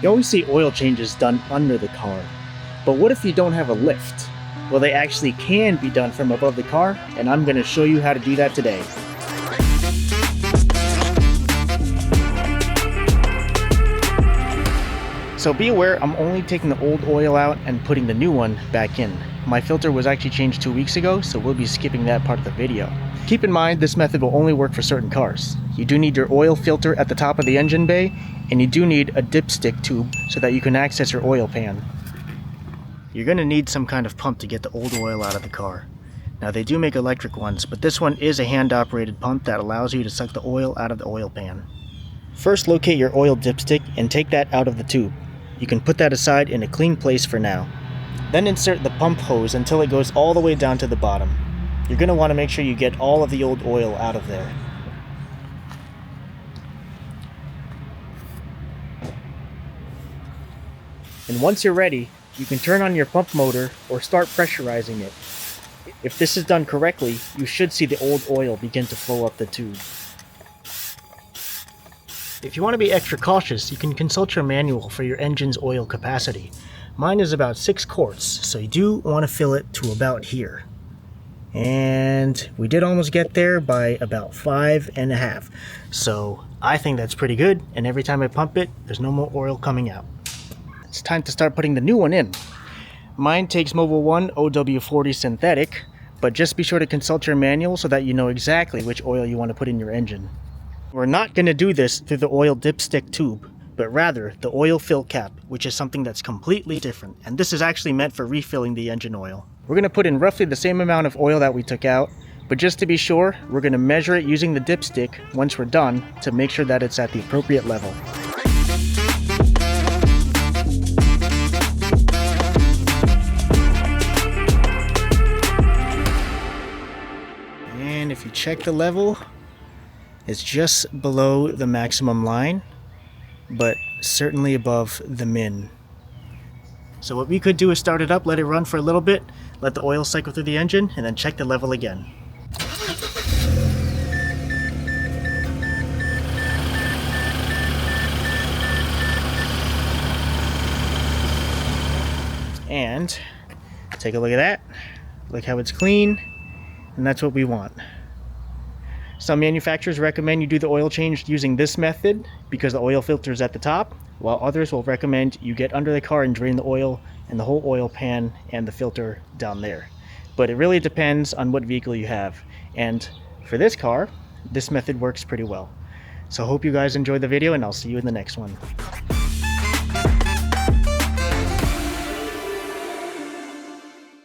You always see oil changes done under the car, but what if you don't have a lift? Well, they actually can be done from above the car, and I'm going to show you how to do that today. So be aware, I'm only taking the old oil out and putting the new one back in. My filter was actually changed 2 weeks ago, so we'll be skipping that part of the video. Keep in mind, this method will only work for certain cars. You do need your oil filter at the top of the engine bay, and you do need a dipstick tube so that you can access your oil pan. You're going to need some kind of pump to get the old oil out of the car. Now they do make electric ones, but this one is a hand-operated pump that allows you to suck the oil out of the oil pan. First, locate your oil dipstick and take that out of the tube. You can put that aside in a clean place for now. Then insert the pump hose until it goes all the way down to the bottom. You're going to want to make sure you get all of the old oil out of there. And once you're ready, you can turn on your pump motor or start pressurizing it. If this is done correctly, you should see the old oil begin to flow up the tube. If you want to be extra cautious, you can consult your manual for your engine's oil capacity. Mine is about 6 quarts, so you do want to fill it to about here. And we did almost get there by about 5.5. So I think that's pretty good, and every time I pump it, there's no more oil coming out. It's time to start putting the new one in. Mine takes Mobil 1 OW40 synthetic, but just be sure to consult your manual so that you know exactly which oil you want to put in your engine. We're not going to do this through the oil dipstick tube, but rather the oil fill cap, which is something that's completely different, and this is actually meant for refilling the engine oil. We're going to put in roughly the same amount of oil that we took out, but just to be sure, we're going to measure it using the dipstick once we're done to make sure that it's at the appropriate level. And if you check the level, it's just below the maximum line, but certainly above the min. So what we could do is start it up, let it run for a little bit, let the oil cycle through the engine, and then check the level again. And take a look at that. Look how it's clean, and that's what we want. Some manufacturers recommend you do the oil change using this method because the oil filter is at the top, while others will recommend you get under the car and drain the oil and the whole oil pan and the filter down there. But it really depends on what vehicle you have. And for this car, this method works pretty well. So I hope you guys enjoyed the video, and I'll see you in the next one.